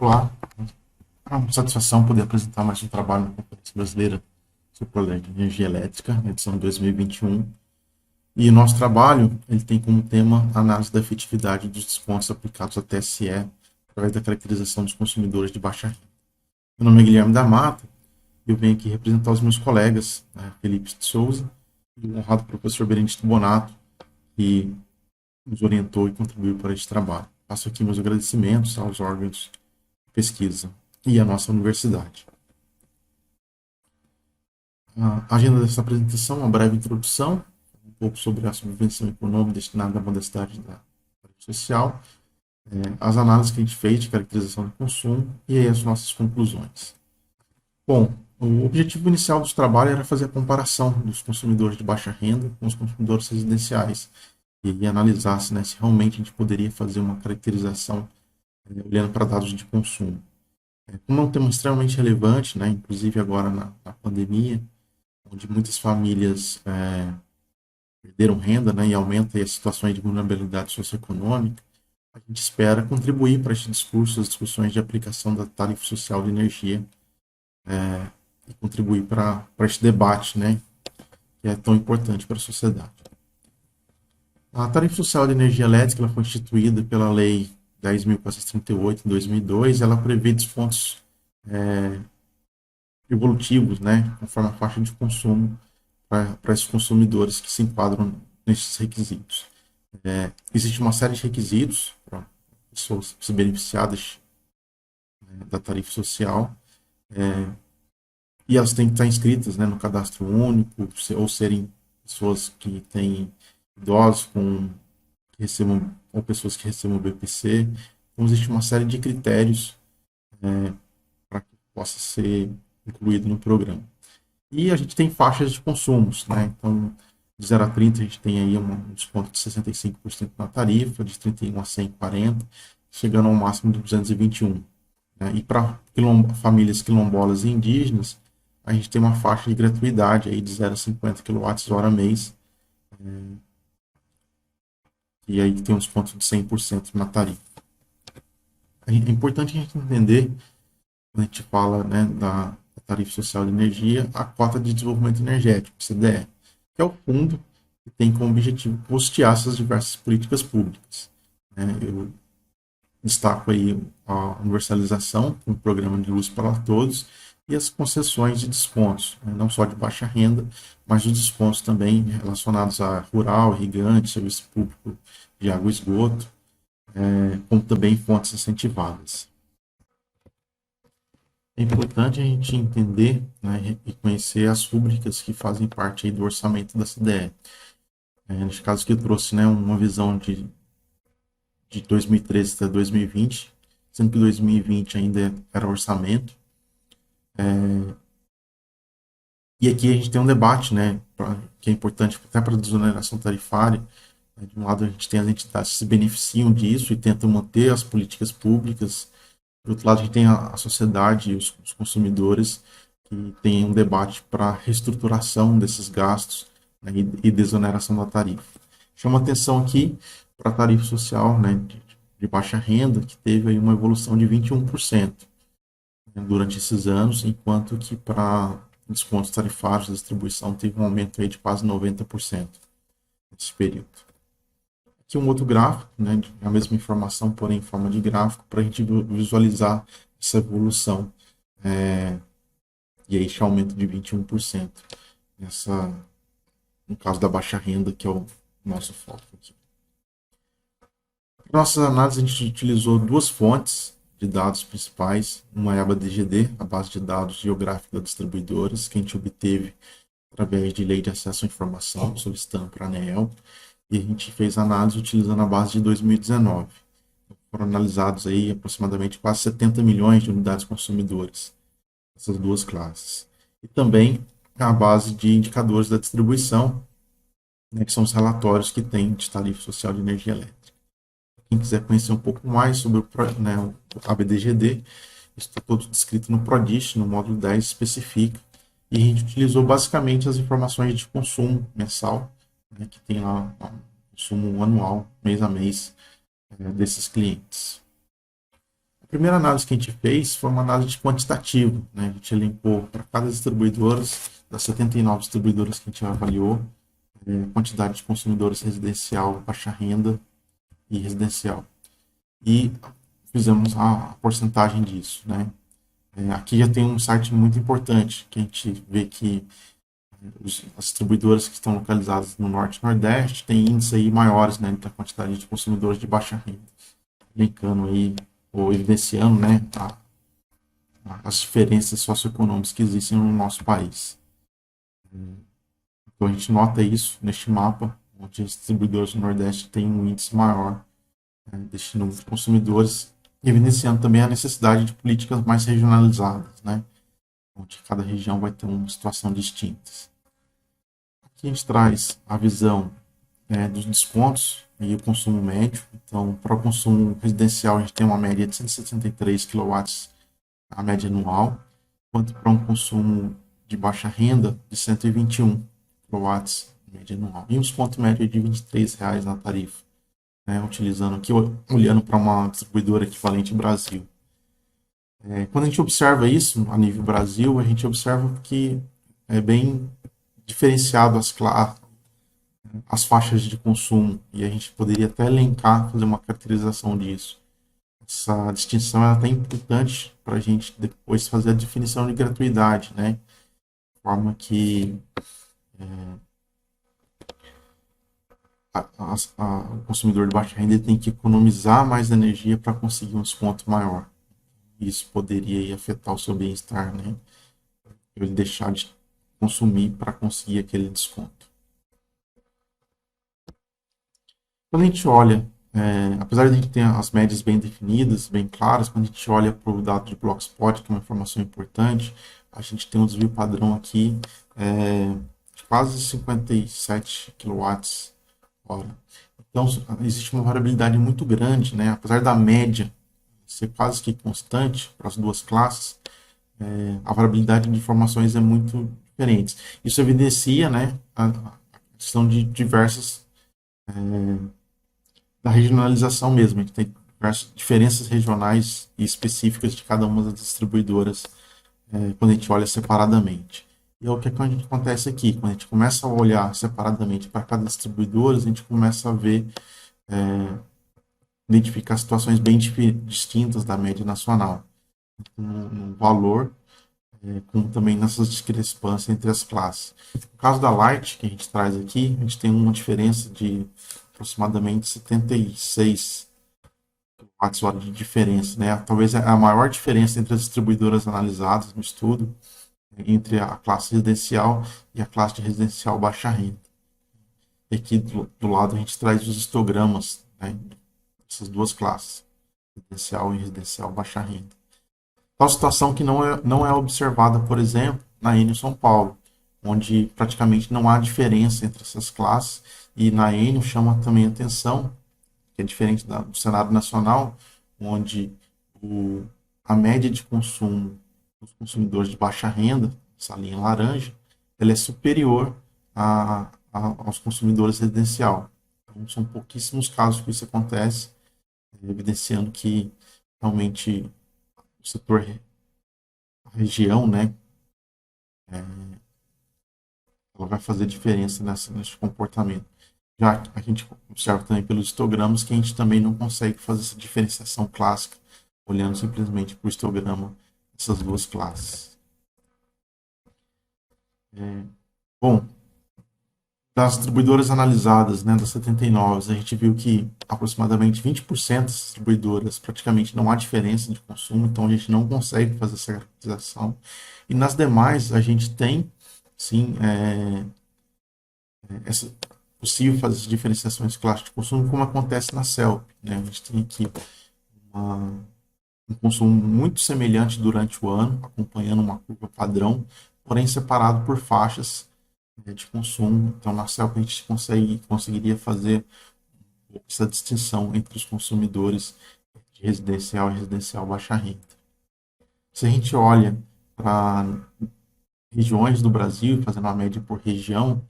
Olá, é uma satisfação poder apresentar mais um trabalho na Conferência Brasileira sobre Problema de Energia Elétrica, edição 2021. E o nosso trabalho ele tem como tema a análise da efetividade dos descontos aplicados à TSE através da caracterização dos consumidores de baixa renda. Meu nome é Guilherme da Mata e eu venho aqui representar os meus colegas, Felipe de Souza e o honrado professor Benedito Bonato, que nos orientou e contribuiu para este trabalho. Passo aqui meus agradecimentos aos órgãos de pesquisa e à nossa universidade. A agenda dessa apresentação, uma breve introdução, um pouco sobre a subvenção econômica destinada à modestade da área social, as análises que a gente fez de caracterização do consumo e aí as nossas conclusões. Bom, o objetivo inicial do trabalho era fazer a comparação dos consumidores de baixa renda com os consumidores residenciais e analisar se, se realmente a gente poderia fazer uma caracterização olhando para dados de consumo. Como é um tema extremamente relevante, inclusive agora na pandemia, onde muitas famílias perderam renda, e aumenta as situações de vulnerabilidade socioeconômica, a gente espera contribuir para este discurso, as discussões de aplicação da tarifa social de energia e contribuir para este debate, que é tão importante para a sociedade. A tarifa social de energia elétrica ela foi instituída pela Lei 10.438 de 2002, ela prevê descontos evolutivos, conforme a faixa de consumo para esses consumidores que se enquadram nesses requisitos. Existe uma série de requisitos para pessoas se beneficiadas da tarifa social e elas têm que estar inscritas no cadastro único ou serem pessoas que têm idosos que recebam ou pessoas que recebam BPC. Então existe uma série de critérios para que possa ser incluído no programa. E a gente tem faixas de consumos, Então, de 0 a 30, a gente tem aí um desconto de 65% na tarifa, de 31 a 140, chegando ao máximo de 221. E para famílias quilombolas e indígenas, a gente tem uma faixa de gratuidade aí de 0 a 50 kWh mês, e aí tem um desconto de 100% na tarifa. É importante a gente entender, quando a gente fala da tarifa social de energia, a cota de desenvolvimento energético, CDE, que é o fundo que tem como objetivo custear essas diversas políticas públicas. Eu destaco aí a universalização, um programa de luz para todos, e as concessões de descontos, não só de baixa renda, mas os descontos também relacionados a rural, irrigante, serviço público de água e esgoto, como também fontes incentivadas. É importante a gente entender e conhecer as rúbricas que fazem parte aí do orçamento da CDE. Neste caso que eu trouxe uma visão de 2013 até 2020, sendo que 2020 ainda era orçamento. E aqui a gente tem um debate que é importante até para a desoneração tarifária. De um lado, a gente tem as entidades que se beneficiam disso e tentam manter as políticas públicas. Do outro lado, a gente tem a sociedade e os consumidores que têm um debate para a reestruturação desses gastos e desoneração da tarifa. Chama atenção aqui para a tarifa social de baixa renda, que teve aí uma evolução de 21% durante esses anos, enquanto que para descontos tarifários da distribuição teve um aumento aí de quase 90% nesse período. Aqui um outro gráfico, a mesma informação, porém em forma de gráfico, para a gente visualizar essa evolução e aí esse aumento de 21% no caso da baixa renda, que é o nosso foco aqui. Para nossas análises, a gente utilizou duas fontes de dados principais, uma é a ABDGD, a base de dados geográfica das distribuidoras, que a gente obteve através de lei de acesso à informação, solicitando para a ANEEL, e a gente fez análise utilizando a base de 2019. Foram analisados aí aproximadamente quase 70 milhões de unidades consumidoras, essas duas classes. E também a base de indicadores da distribuição, que são os relatórios que tem de tarifa social de energia elétrica. Quem quiser conhecer um pouco mais sobre o ABDGD, está todo descrito no PRODIST, no módulo 10 especifica, e a gente utilizou basicamente as informações de consumo mensal, que tem lá o consumo anual, mês a mês, desses clientes. primeira análise que a gente fez foi uma análise quantitativa, né? A gente elencou para cada distribuidora, das 79 distribuidoras que a gente avaliou, quantidade de consumidores residencial, baixa renda e residencial. E fizemos a porcentagem disso, né? Aqui já tem um site muito importante, que a gente vê que as distribuidoras que estão localizadas no Norte e Nordeste têm índices aí maiores, né, da quantidade de consumidores de baixa renda, linkando aí, ou evidenciando, né, as diferenças socioeconômicas que existem no nosso país. Então a gente nota isso neste mapa, onde as distribuidoras do Nordeste têm um índice maior, né, deste número de consumidores, evidenciando também a necessidade de políticas mais regionalizadas, né, onde cada região vai ter uma situação distinta. Aqui a gente traz a visão, dos descontos e o consumo médio. Então, para o consumo residencial, a gente tem uma média de 163 kW, a média anual, enquanto para um consumo de baixa renda, de 121 kW, média anual. E um desconto médio de R$ 23,00 na tarifa, né, utilizando aqui, olhando para uma distribuidora equivalente Brasil. Quando a gente observa isso a nível Brasil, a gente observa que é bem diferenciado as faixas de consumo, e a gente poderia até elencar, fazer uma caracterização disso. Essa distinção é até importante para a gente depois fazer a definição de gratuidade, né? De forma que o consumidor de baixa renda tem que economizar mais energia para conseguir um desconto maior. Isso poderia afetar o seu bem-estar, né? Ele deixar de consumir para conseguir aquele desconto. Quando a gente olha, apesar de a gente ter as médias bem definidas, bem claras, quando a gente olha para o dado de Blockspot, que é uma informação importante, a gente tem um desvio padrão aqui de quase 57 kW/hora. Então, existe uma variabilidade muito grande, né? Apesar da média ser quase que constante para as duas classes, a variabilidade de informações é muito diferente. Isso evidencia, né, a questão de diversas da regionalização mesmo. A gente tem diferenças regionais e específicas de cada uma das distribuidoras quando a gente olha separadamente. E é o que acontece aqui. Quando a gente começa a olhar separadamente para cada distribuidora, a gente começa a ver, identificar situações bem distintas da média nacional, no valor, como também nessas discrepâncias entre as classes. No caso da Light, que a gente traz aqui, a gente tem uma diferença de aproximadamente 76 kWh de diferença, né? Talvez a maior diferença entre as distribuidoras analisadas no estudo, entre a classe residencial e a classe de residencial baixa renda. E aqui do lado a gente traz os histogramas, né, dessas duas classes, residencial e residencial baixa renda. Tal situação que não é observada, por exemplo, na Enel São Paulo, onde praticamente não há diferença entre essas classes, e na Enel chama também atenção, que é diferente do cenário nacional, onde a média de consumo dos consumidores de baixa renda, essa linha laranja, ela é superior aos consumidores residencial. Então, são pouquíssimos casos que isso acontece, evidenciando que realmente o setor, a região, né, ela vai fazer diferença nesse comportamento. Já a gente observa também pelos histogramas que a gente também não consegue fazer essa diferenciação clássica, olhando simplesmente para o histograma dessas duas classes. Bom, das distribuidoras analisadas, né, das 79, a gente viu que aproximadamente 20% das distribuidoras praticamente não há diferença de consumo, então a gente não consegue fazer essa caracterização. E nas demais, a gente tem, sim, essa possível fazer essas diferenciações clássicas de consumo, como acontece na CELP, né? A gente tem aqui um consumo muito semelhante durante o ano, acompanhando uma curva padrão, porém separado por faixas de consumo. Então, na CELP a gente conseguiria fazer essa distinção entre os consumidores de residencial e residencial baixa renda. Se a gente olha para regiões do Brasil, fazendo uma média por região,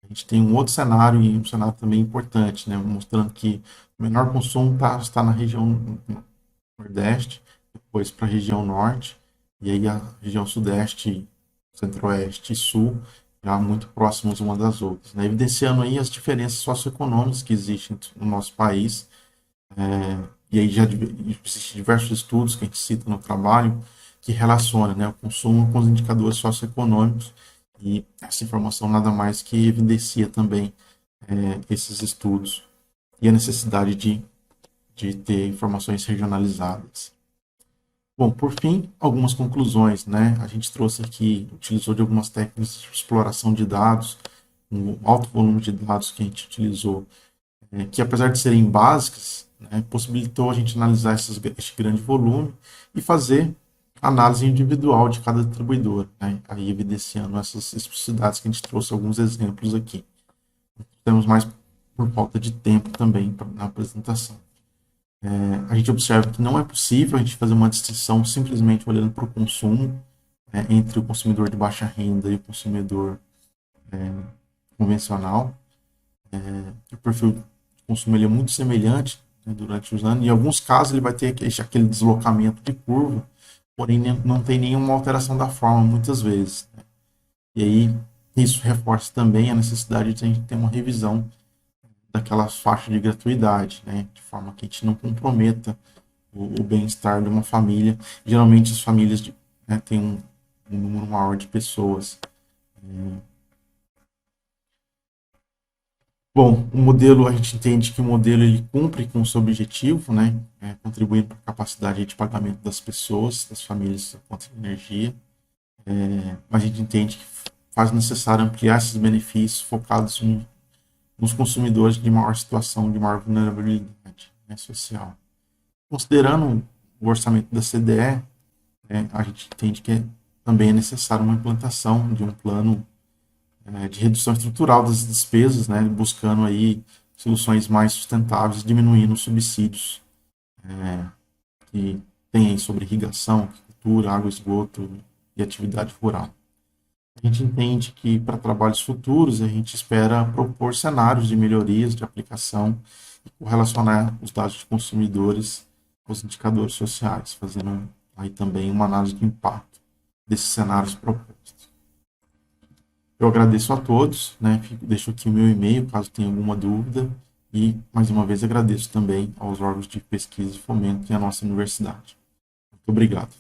a gente tem um outro cenário, e um cenário também importante, né, mostrando que o menor consumo está na região Nordeste, depois para a região norte, e aí a região sudeste, centro-oeste e sul, já muito próximas uma das outras, né? Evidenciando aí as diferenças socioeconômicas que existem no nosso país, e aí já existem diversos estudos que a gente cita no trabalho que relacionam, né, o consumo com os indicadores socioeconômicos, e essa informação nada mais que evidencia também esses estudos e a necessidade de ter informações regionalizadas. Bom, por fim, algumas conclusões, né? A gente trouxe aqui, utilizou de algumas técnicas de exploração de dados, um alto volume de dados que a gente utilizou, que apesar de serem básicas, né, possibilitou a gente analisar este grande volume e fazer análise individual de cada distribuidor, né? Aí evidenciando essas especificidades que a gente trouxe alguns exemplos aqui. Temos mais por falta de tempo também na apresentação. A gente observa que não é possível a gente fazer uma distinção simplesmente olhando para o consumo, entre o consumidor de baixa renda e o consumidor convencional. O perfil de consumo ele é muito semelhante, né, durante os anos. Em alguns casos ele vai ter aquele deslocamento de curva, porém não tem nenhuma alteração da forma muitas vezes, né? E aí isso reforça também a necessidade de a gente ter uma revisão daquelas faixas de gratuidade, né, de forma que a gente não comprometa o bem-estar de uma família. Geralmente as famílias têm um número maior de pessoas. Bom, o modelo, a gente entende que o modelo ele cumpre com o seu objetivo, né, contribuindo para a capacidade de pagamento das pessoas, das famílias contra a energia. Mas a gente entende que faz necessário ampliar esses benefícios focados nos consumidores de maior situação, de maior vulnerabilidade, né, social. Considerando o orçamento da CDE, a gente entende que também é necessário uma implantação de um plano de redução estrutural das despesas, né, buscando aí soluções mais sustentáveis, diminuindo os subsídios que tem aí sobre irrigação, agricultura, água, esgoto e atividade rural. A gente entende que para trabalhos futuros a gente espera propor cenários de melhorias de aplicação e correlacionar os dados de consumidores com os indicadores sociais, fazendo aí também uma análise de impacto desses cenários propostos. Eu agradeço a todos, né? Deixo aqui o meu e-mail caso tenha alguma dúvida e mais uma vez agradeço também aos órgãos de pesquisa e fomento e à nossa universidade. Muito obrigado.